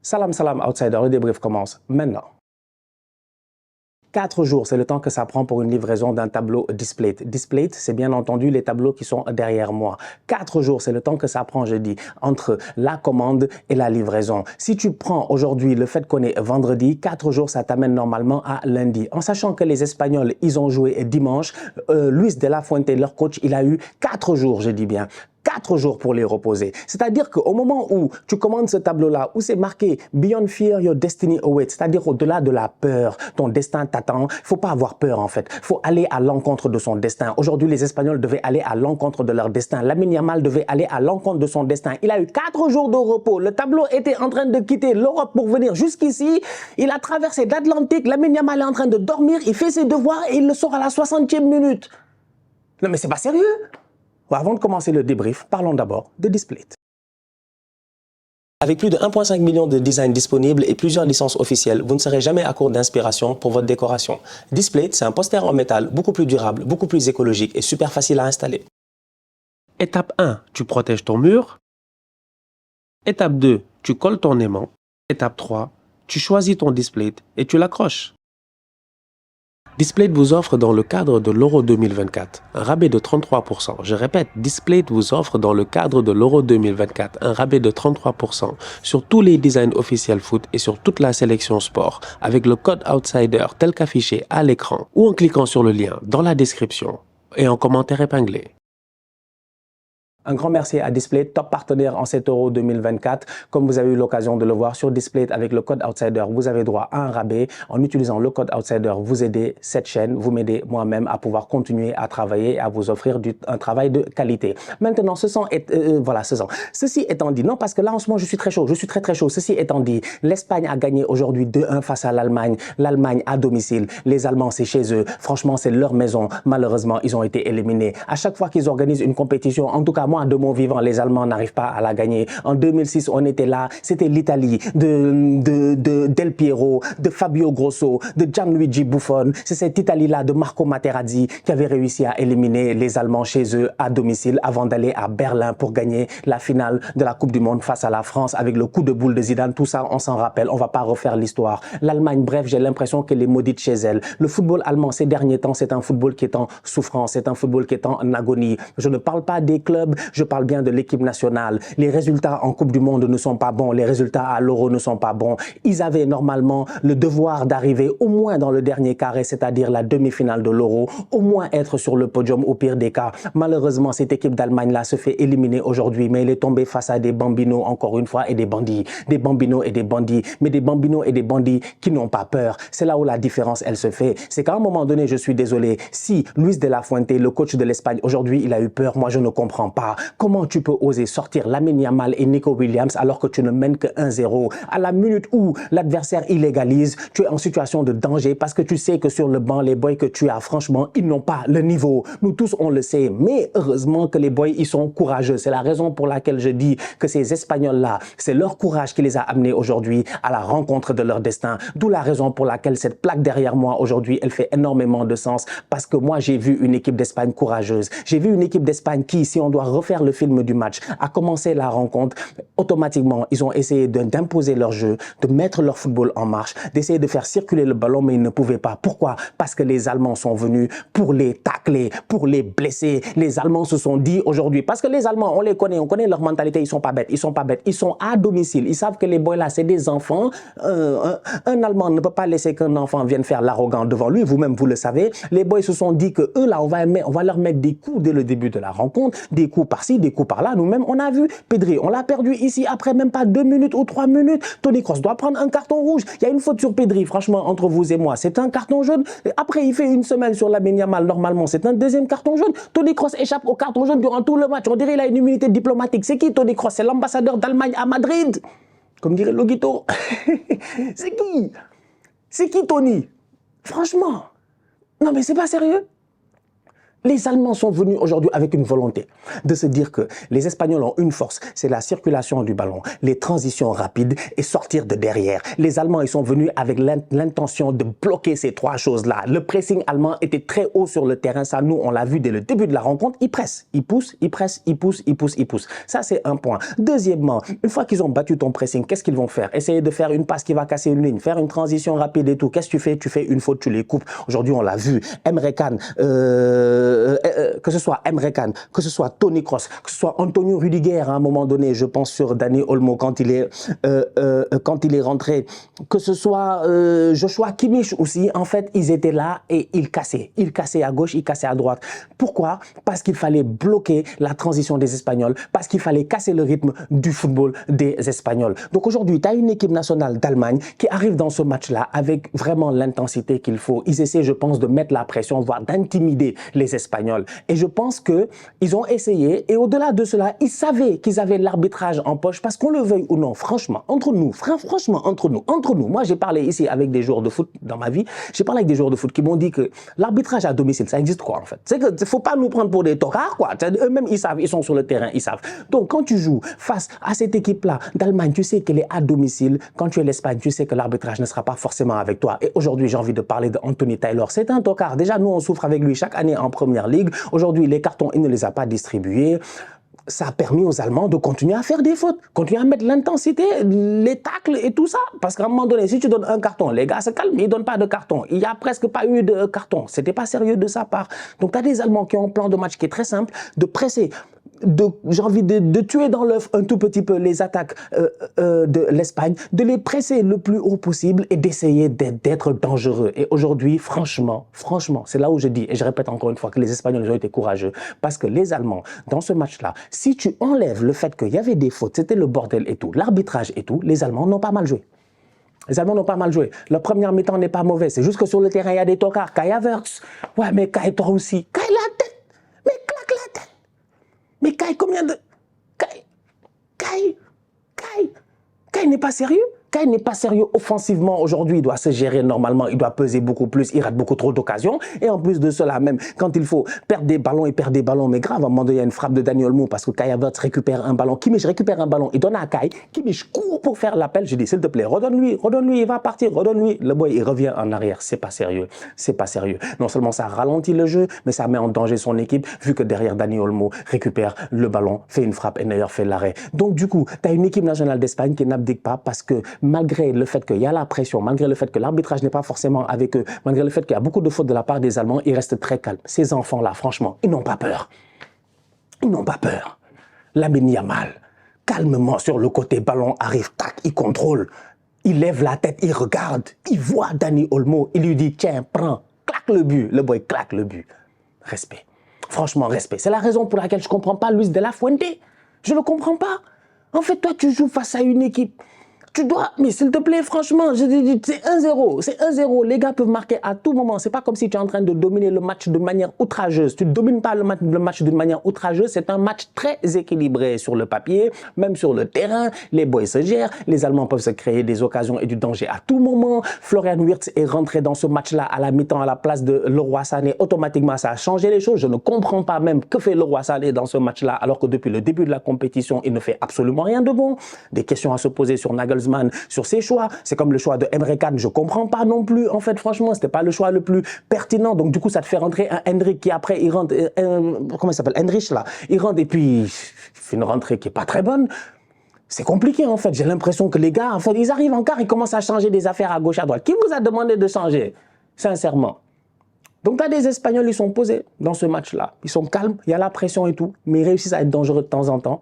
Salam salam outsider, le débrief commence maintenant. 4 jours, c'est le temps que ça prend pour une livraison d'un tableau Displate. Displate, c'est bien entendu les tableaux qui sont derrière moi. 4 jours, c'est le temps que ça prend, je dis, entre la commande et la livraison. Si tu prends aujourd'hui le fait qu'on est vendredi, 4 jours, ça t'amène normalement à lundi. En sachant que les Espagnols, ils ont joué dimanche, Luis de la Fuente, leur coach, il a eu 4 jours, je dis bien. 4 jours pour les reposer. C'est-à-dire qu'au moment où tu commandes ce tableau-là, où c'est marqué « Beyond fear, your destiny awaits », c'est-à-dire au-delà de la peur, ton destin t'attend, il ne faut pas avoir peur en fait. Il faut aller à l'encontre de son destin. Aujourd'hui, les Espagnols devaient aller à l'encontre de leur destin. Lamine Yamal devait aller à l'encontre de son destin. Il a eu 4 jours de repos. Le tableau était en train de quitter l'Europe pour venir jusqu'ici. Il a traversé l'Atlantique. Lamine Yamal est en train de dormir. Il fait ses devoirs et il le sort à la 60e minute. Non mais c'est pas sérieux. Avant de commencer le débrief, parlons d'abord de Displate. Avec plus de 1,5 million de designs disponibles et plusieurs licences officielles, vous ne serez jamais à court d'inspiration pour votre décoration. Displate, c'est un poster en métal beaucoup plus durable, beaucoup plus écologique et super facile à installer. Étape 1, tu protèges ton mur. Étape 2, tu colles ton aimant. Étape 3, tu choisis ton Displate et tu l'accroches. Displate vous offre dans le cadre de l'Euro 2024 un rabais de 33%. Je répète, Displate vous offre dans le cadre de l'Euro 2024 un rabais de 33% sur tous les designs officiels foot et sur toute la sélection sport avec le code outsider tel qu'affiché à l'écran ou en cliquant sur le lien dans la description et en commentaire épinglé. Un grand merci à Displate, top partenaire en cet Euro 2024. Comme vous avez eu l'occasion de le voir sur Displate avec le code Outsider, vous avez droit à un rabais. En utilisant le code Outsider, vous aidez cette chaîne, vous m'aidez moi-même à pouvoir continuer à travailler et à vous offrir un travail de qualité. Maintenant, ceci étant dit, non parce que là en ce moment je suis très chaud, je suis très chaud. Ceci étant dit, l'Espagne a gagné aujourd'hui 2-1 face à l'Allemagne. L'Allemagne à domicile, les Allemands c'est chez eux. Franchement, c'est leur maison. Malheureusement, ils ont été éliminés. À chaque fois qu'ils organisent une compétition, en tout cas moi, de mon vivant, les Allemands n'arrivent pas à la gagner. En 2006, on était là, c'était l'Italie de Del Piero, de Fabio Grosso, de Gianluigi Buffon. C'est cette Italie-là de Marco Materazzi qui avait réussi à éliminer les Allemands chez eux à domicile avant d'aller à Berlin pour gagner la finale de la Coupe du Monde face à la France avec le coup de boule de Zidane. Tout ça, on s'en rappelle, on va pas refaire l'histoire. L'Allemagne, bref, j'ai l'impression qu'elle est maudite chez elle. Le football allemand ces derniers temps, c'est un football qui est en souffrance, c'est un football qui est en agonie. Je ne parle pas des clubs, je parle bien de l'équipe nationale. Les résultats en Coupe du Monde ne sont pas bons. Les résultats à l'Euro ne sont pas bons. Ils avaient normalement le devoir d'arriver au moins dans le dernier carré, c'est-à-dire la demi-finale de l'Euro, au moins être sur le podium au pire des cas. Malheureusement, cette équipe d'Allemagne-là se fait éliminer aujourd'hui, mais elle est tombée face à des bambinos, encore une fois, et des bandits. Des bambinos et des bandits, mais des bambinos et des bandits qui n'ont pas peur. C'est là où la différence, elle se fait. C'est qu'à un moment donné, je suis désolé, si Luis de la Fuente, le coach de l'Espagne, aujourd'hui, il a eu peur, moi, je ne comprends pas. Comment tu peux oser sortir Lamine Yamal et Nico Williams alors que tu ne mènes que 1-0? À la minute où l'adversaire illégalise, tu es en situation de danger parce que tu sais que sur le banc, les boys que tu as, franchement, ils n'ont pas le niveau. Nous tous, on le sait. Mais heureusement que les boys, ils sont courageux. C'est la raison pour laquelle je dis que ces Espagnols-là, c'est leur courage qui les a amenés aujourd'hui à la rencontre de leur destin. D'où la raison pour laquelle cette plaque derrière moi aujourd'hui, elle fait énormément de sens parce que moi, j'ai vu une équipe d'Espagne courageuse. J'ai vu une équipe d'Espagne qui, si on doit refaire le film du match, a commencé la rencontre, automatiquement, ils ont essayé d'imposer leur jeu, de mettre leur football en marche, d'essayer de faire circuler le ballon, mais ils ne pouvaient pas. Pourquoi? Parce que les Allemands sont venus pour les tacler, pour les blesser. Les Allemands se sont dit aujourd'hui, parce que les Allemands, on les connaît, on connaît leur mentalité, ils sont pas bêtes, ils sont pas bêtes, ils sont à domicile, ils savent que les boys là, c'est des enfants. Un Allemand ne peut pas laisser qu'un enfant vienne faire l'arrogant devant lui, vous-même vous le savez. Les boys se sont dit que eux là, on va leur mettre des coups dès le début de la rencontre, des coups par-ci, des coups par-là. Nous-mêmes, on a vu Pedri, on l'a perdu ici après même pas 2 minutes ou 3 minutes. Toni Kroos doit prendre un carton rouge. Il y a une faute sur Pedri, franchement, entre vous et moi, c'est un carton jaune. Après, il fait une semaine sur Lamine Yamal, normalement, c'est un deuxième carton jaune. Toni Kroos échappe au carton jaune durant tout le match. On dirait qu'il a une immunité diplomatique. C'est qui Toni Kroos? C'est l'ambassadeur d'Allemagne à Madrid. Comme dirait Loguito. C'est qui? C'est qui Toni? Franchement. Non mais c'est pas sérieux. Les Allemands sont venus aujourd'hui avec une volonté de se dire que les Espagnols ont une force, c'est la circulation du ballon, les transitions rapides et sortir de derrière. Les Allemands, ils sont venus avec l'intention de bloquer ces trois choses-là. Le pressing allemand était très haut sur le terrain, ça nous, on l'a vu dès le début de la rencontre, ils pressent, ils poussent, ils pressent, ils poussent, ils poussent, ils poussent. Ça, c'est un point. Deuxièmement, une fois qu'ils ont battu ton pressing, qu'est-ce qu'ils vont faire? Essayer de faire une passe qui va casser une ligne, faire une transition rapide et tout. Qu'est-ce que tu fais? Tu fais une faute, tu les coupes. Aujourd'hui, on l'a vu. Emre Can, que ce soit Emre Can, que ce soit Toni Kroos, que ce soit Antonio Rudiger à un moment donné, je pense sur Dani Olmo quand il est rentré, que ce soit Joshua Kimmich aussi, en fait, ils étaient là et ils cassaient. Ils cassaient à gauche, ils cassaient à droite. Pourquoi? Parce qu'il fallait bloquer la transition des Espagnols, parce qu'il fallait casser le rythme du football des Espagnols. Donc aujourd'hui, tu as une équipe nationale d'Allemagne qui arrive dans ce match-là avec vraiment l'intensité qu'il faut. Ils essaient, je pense, de mettre la pression, voire d'intimider les Espagnols. Et je pense qu'ils ont essayé, et au-delà de cela, ils savaient qu'ils avaient l'arbitrage en poche, parce qu'on le veuille ou non, franchement, entre nous, moi j'ai parlé ici avec des joueurs de foot dans ma vie, j'ai parlé avec des joueurs de foot qui m'ont dit que l'arbitrage à domicile, ça existe quoi en fait? C'est que faut pas nous prendre pour des tocards quoi, eux-mêmes ils savent, ils sont sur le terrain, ils savent. Donc quand tu joues face à cette équipe-là d'Allemagne, tu sais qu'elle est à domicile, quand tu es l'Espagne, tu sais que l'arbitrage ne sera pas forcément avec toi. Et aujourd'hui, j'ai envie de parler d'Anthony Taylor, c'est un tocard, déjà nous on souffre avec lui chaque année en première ligue, aujourd'hui les cartons il ne les a pas distribués. Ça a permis aux Allemands de continuer à faire des fautes, continuer à mettre l'intensité, les tacles et tout ça. Parce qu'à un moment donné, si tu donnes un carton, les gars se calment, ils ne donnent pas de carton. Il n'y a presque pas eu de carton. Ce n'était pas sérieux de sa part. Donc, tu as des Allemands qui ont un plan de match qui est très simple, de presser, j'ai envie de tuer dans l'œuf un tout petit peu les attaques de l'Espagne, de les presser le plus haut possible et d'essayer d'être dangereux. Et aujourd'hui, franchement, c'est là où je dis, et je répète encore une fois, que les Espagnols ont été courageux. Parce que les Allemands, dans ce match-là, si tu enlèves le fait qu'il y avait des fautes, c'était le bordel et tout, l'arbitrage et tout, les Allemands n'ont pas mal joué. Les Allemands n'ont pas mal joué. La première mi-temps n'est pas mauvaise. C'est juste que sur le terrain, il y a des tocards. Kai Havertz. Ouais, mais Kai, toi aussi. Kai, la tête. Mais claque la tête. Mais Kai, combien de... Kai n'est pas sérieux. Kai n'est pas sérieux offensivement aujourd'hui, il doit se gérer normalement, il doit peser beaucoup plus, il rate beaucoup trop d'occasions. Et en plus de cela, même quand il faut perdre des ballons, il perd des ballons. Mais grave, à un moment donné, il y a une frappe de Dani Olmo parce que Kai Havertz récupère un ballon. Kimmich récupère un ballon, il donne à Kai. Kimmich court pour faire l'appel. Je dis, s'il te plaît, redonne-lui, il va partir, redonne-lui. Le boy, il revient en arrière. C'est pas sérieux. C'est pas sérieux. Non seulement ça ralentit le jeu, mais ça met en danger son équipe, vu que derrière Dani Olmo récupère le ballon, fait une frappe et d'ailleurs fait l'arrêt. Donc du coup, tu as une équipe nationale d'Espagne qui n'abdique pas parce que malgré le fait qu'il y a la pression, malgré le fait que l'arbitrage n'est pas forcément avec eux, malgré le fait qu'il y a beaucoup de fautes de la part des Allemands, ils restent très calmes. Ces enfants-là, franchement, ils n'ont pas peur. Ils n'ont pas peur. Lamine Yamal, calmement sur le côté, ballon arrive, tac, il contrôle. Il lève la tête, il regarde, il voit Dani Olmo, il lui dit, tiens, prends, claque le but. Le boy claque le but. Respect. Franchement, respect. C'est la raison pour laquelle je ne comprends pas Luis de la Fuente. Je ne le comprends pas. En fait, toi, tu joues face à une équipe. Tu dois, mais s'il te plaît, franchement, je te dis, c'est 1-0, c'est 1-0. Les gars peuvent marquer à tout moment. C'est pas comme si tu es en train de dominer le match de manière outrageuse. Tu ne domines pas le match d'une manière outrageuse. C'est un match très équilibré sur le papier, même sur le terrain. Les boys se gèrent. Les Allemands peuvent se créer des occasions et du danger à tout moment. Florian Wirtz est rentré dans ce match-là à la mi-temps à la place de Leroy Sané. Automatiquement, ça a changé les choses. Je ne comprends pas même que fait Leroy Sané dans ce match-là, alors que depuis le début de la compétition, il ne fait absolument rien de bon. Des questions à se poser sur Nagelsmann, sur ses choix. C'est comme le choix de Emre Can, je comprends pas non plus. En fait, franchement, c'était pas le choix le plus pertinent. Donc, du coup, ça te fait rentrer un Hendrik qui après, il rentre, comment il s'appelle? Hendrich, là. Il rentre et puis, il fait une rentrée qui est pas très bonne. C'est compliqué, en fait. J'ai l'impression que les gars, en fait, ils arrivent en quart, ils commencent à changer des affaires à gauche, à droite. Qui vous a demandé de changer? Sincèrement. Donc, tu as des Espagnols, ils sont posés dans ce match-là. Ils sont calmes, il y a la pression et tout, mais ils réussissent à être dangereux de temps en temps.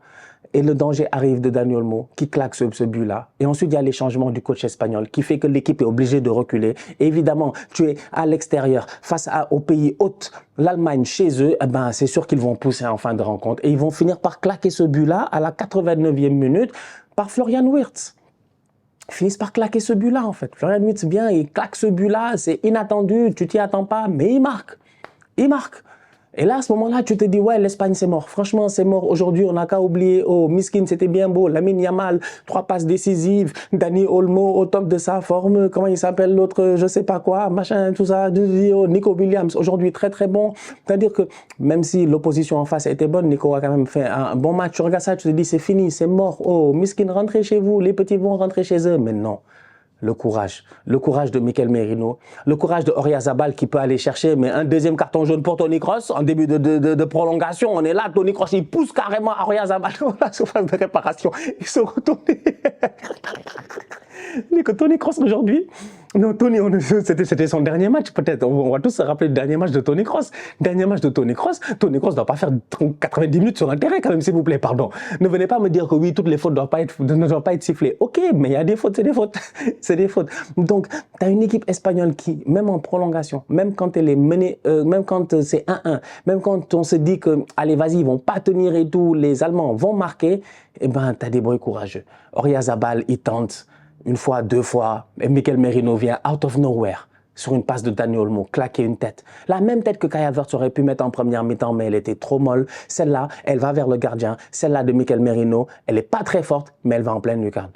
Et le danger arrive de Dani Olmo qui claque ce but-là. Et ensuite, il y a les changements du coach espagnol qui fait que l'équipe est obligée de reculer. Et évidemment, tu es à l'extérieur face au pays hôte, l'Allemagne chez eux, eh ben, c'est sûr qu'ils vont pousser en fin de rencontre. Et ils vont finir par claquer ce but-là à la 89e minute par Florian Wirtz. Ils finissent par claquer ce but-là, en fait. Florian Wirtz vient, il claque ce but-là, c'est inattendu, tu t'y attends pas, mais il marque. Il marque. Et là, à ce moment-là, tu te dis, ouais, l'Espagne, c'est mort. Franchement, c'est mort. Aujourd'hui, on n'a qu'à oublier. Oh, Miskin, c'était bien beau. Lamine Yamal, 3 passes décisives. Dani Olmo, au top de sa forme. Comment il s'appelle l'autre, je sais pas quoi, machin, tout ça. Nico Williams, aujourd'hui, très, très bon. C'est-à-dire que même si l'opposition en face était bonne, Nico a quand même fait un bon match. Tu regardes ça, tu te dis, c'est fini, c'est mort. Oh, Miskin, rentrez chez vous. Les petits vont rentrer chez eux. Mais non. Le courage de Mikel Merino, le courage de Oyarzabal qui peut aller chercher mais un deuxième carton jaune pour Toni Kroos en début de prolongation. On est là, Toni Kroos, il pousse carrément Oyarzabal dans la surface de réparation. Ils sont retournés. Toni Kroos aujourd'hui, non, Toni, c'était son dernier match peut-être. On va tous se rappeler du dernier match de Toni Kroos. Dernier match de Toni Kroos. Toni Kroos ne doit pas faire 90 minutes sur un terrain quand même, s'il vous plaît, pardon. Ne venez pas me dire que oui, toutes les fautes ne doivent pas être sifflées. Ok, mais il y a des fautes, c'est des fautes. C'est des fautes. Donc, tu as une équipe espagnole qui, même en prolongation, même quand elle est menée, même quand c'est 1-1, même quand on se dit que, allez, vas-y, ils vont pas tenir et tout, les Allemands vont marquer, eh ben, tu as des boys courageux. Oyarzabal, il tente. Une fois, 2 fois, et Mikel Merino vient out of nowhere sur une passe de Dani Olmo, claquer une tête. La même tête que Kai Havertz aurait pu mettre en première mi-temps, mais elle était trop molle. Celle-là, elle va vers le gardien. Celle-là de Mikel Merino, elle n'est pas très forte, mais elle va en pleine lucarne.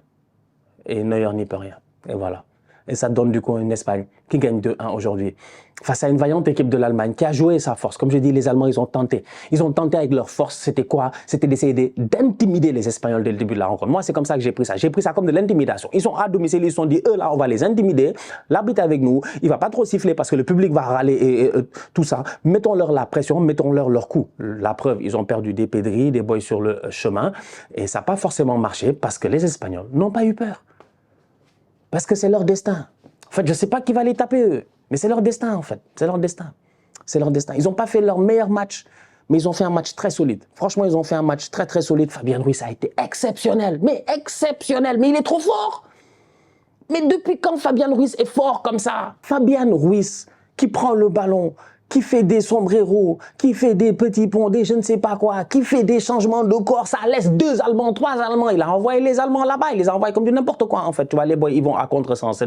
Et Neuer n'y peut rien. Et voilà. Et ça donne du coup une Espagne qui gagne 2-1 aujourd'hui. Face à une vaillante équipe de l'Allemagne qui a joué sa force. Comme je dis, les Allemands, ils ont tenté. Ils ont tenté avec leur force. C'était quoi? C'était d'essayer d'intimider les Espagnols dès le début de la rencontre. Moi, c'est comme ça que j'ai pris ça. J'ai pris ça comme de l'intimidation. Ils sont à domicile, ils se sont dit, eux là, on va les intimider. L'arbitre est avec nous. Il va pas trop siffler parce que le public va râler et tout ça. Mettons-leur la pression, mettons-leur leur coup. La preuve, ils ont perdu des Pedri, des boys sur le chemin. Et ça n'a pas forcément marché parce que les Espagnols n'ont pas eu peur. Parce que c'est leur destin. En fait, je ne sais pas qui va les taper eux, mais c'est leur destin en fait. C'est leur destin. C'est leur destin. Ils n'ont pas fait leur meilleur match, mais ils ont fait un match très solide. Franchement, ils ont fait un match très très solide. Fabien Ruiz a été exceptionnel, mais il est trop fort. Mais depuis quand Fabien Ruiz est fort comme ça? Fabien Ruiz qui prend le ballon, qui fait des sombreros, qui fait des petits ponts, des je ne sais pas quoi, qui fait des changements de corps, ça laisse 2 Allemands, 3 Allemands. Il a envoyé les Allemands là-bas, il les a envoyés comme du n'importe quoi en fait. Tu vois, les boys, ils vont à contresens.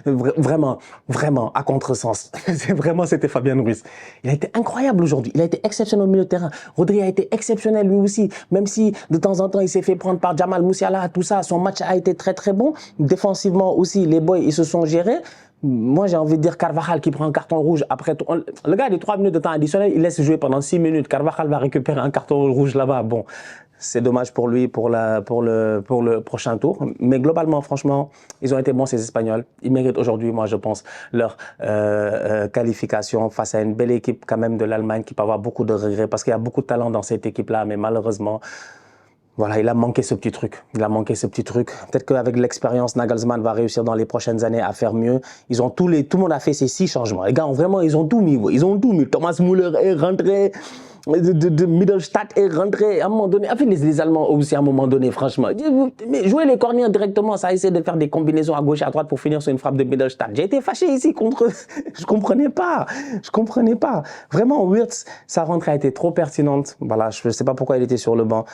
Vraiment, vraiment à contresens. C'était Fabien Ruiz. Il a été incroyable aujourd'hui. Il a été exceptionnel au milieu de terrain. Rodri a été exceptionnel lui aussi, même si de temps en temps il s'est fait prendre par Jamal Musiala, tout ça. Son match a été très très bon. Défensivement aussi, les boys, ils se sont gérés. Moi, j'ai envie de dire Carvajal qui prend un carton rouge après. Le gars a des 3 minutes de temps additionnel, il laisse jouer pendant 6 minutes. Carvajal va récupérer un carton rouge là-bas. Bon, c'est dommage pour lui pour le prochain tour. Mais globalement, franchement, ils ont été bons ces Espagnols. Ils méritent aujourd'hui, moi, je pense, leur qualification face à une belle équipe quand même de l'Allemagne qui peut avoir beaucoup de regrets parce qu'il y a beaucoup de talent dans cette équipe-là, mais malheureusement. Voilà, il a manqué ce petit truc. Peut-être qu'avec l'expérience, Nagelsmann va réussir dans les prochaines années à faire mieux. Tout le monde a fait ces 6 changements. Les gars, ils ont tout mis. Thomas Müller est rentré. De Mittelstadt est rentré à un moment donné. En fait, les Allemands aussi, à un moment donné, franchement. Mais jouer les corners directement, ça a essayé de faire des combinaisons à gauche et à droite pour finir sur une frappe de Mittelstadt. J'ai été fâché ici contre eux. Je comprenais pas. Vraiment, Wirtz, sa rentrée a été trop pertinente. Voilà, je ne sais pas pourquoi il était sur le banc.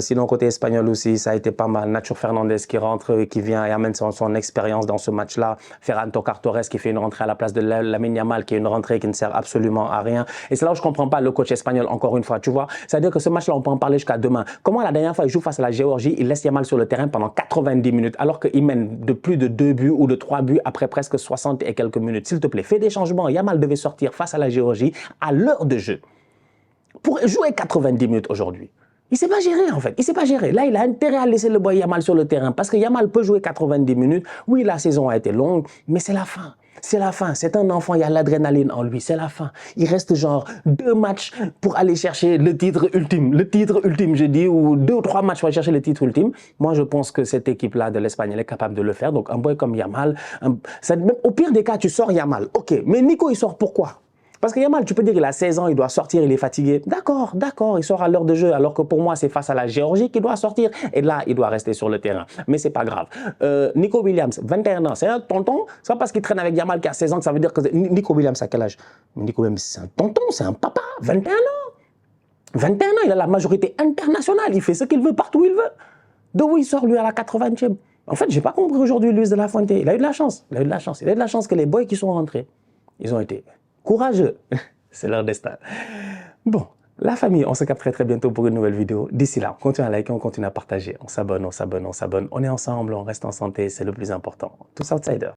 Sinon, côté espagnol aussi, ça a été pas mal. Nacho Fernandez qui rentre, qui vient et amène son expérience dans ce match-là. Ferran Torres qui fait une rentrée à la place de Lamine Yamal, qui est une rentrée qui ne sert absolument à rien. Et c'est là où je comprends pas le coach espagnol encore une fois, tu vois. C'est-à-dire que ce match-là, on peut en parler jusqu'à demain. Comment la dernière fois, il joue face à la Géorgie, il laisse Yamal sur le terrain pendant 90 minutes, alors qu'il mène de plus de 2 buts ou de 3 buts après presque 60 et quelques minutes. S'il te plaît, fais des changements. Yamal devait sortir face à la Géorgie à l'heure de jeu pour jouer 90 minutes aujourd'hui. Il ne s'est pas géré en fait, il ne s'est pas géré. Là, il a intérêt à laisser le boy Yamal sur le terrain parce que Yamal peut jouer 90 minutes. Oui, la saison a été longue, mais c'est la fin. C'est la fin, c'est un enfant, il y a l'adrénaline en lui, c'est la fin. Il reste genre 2 matchs pour aller chercher le titre ultime. Le titre ultime, je dis, ou 2 ou 3 matchs pour aller chercher le titre ultime. Moi, je pense que cette équipe-là de l'Espagne, elle est capable de le faire. Donc, un boy comme Yamal, au pire des cas, tu sors Yamal. Ok, mais Nico, il sort pourquoi? Parce que Yamal, tu peux dire qu'il a 16 ans, il doit sortir, il est fatigué. D'accord, il sort à l'heure de jeu, alors que pour moi, c'est face à la Géorgie qu'il doit sortir. Et là, il doit rester sur le terrain. Mais c'est pas grave. Nico Williams, 21 ans, c'est un tonton. C'est pas parce qu'il traîne avec Yamal qui a 16 ans que ça veut dire que... Nico Williams, à quel âge? Nico Williams, c'est un tonton, c'est un papa, 21 ans. 21 ans, il a la majorité internationale, il fait ce qu'il veut partout où il veut. D'où il sort, lui, à la 80e? En fait, j'ai pas compris aujourd'hui Luis de la Fuente. Il a eu de la chance. Il a eu de la chance que les boys qui sont rentrés, ils ont été courageux, c'est leur destin. Bon, la famille, on se capte très bientôt pour une nouvelle vidéo. D'ici là, on continue à liker, on continue à partager. On s'abonne, on s'abonne, on s'abonne. On est ensemble, on reste en santé, c'est le plus important. Tous outsiders.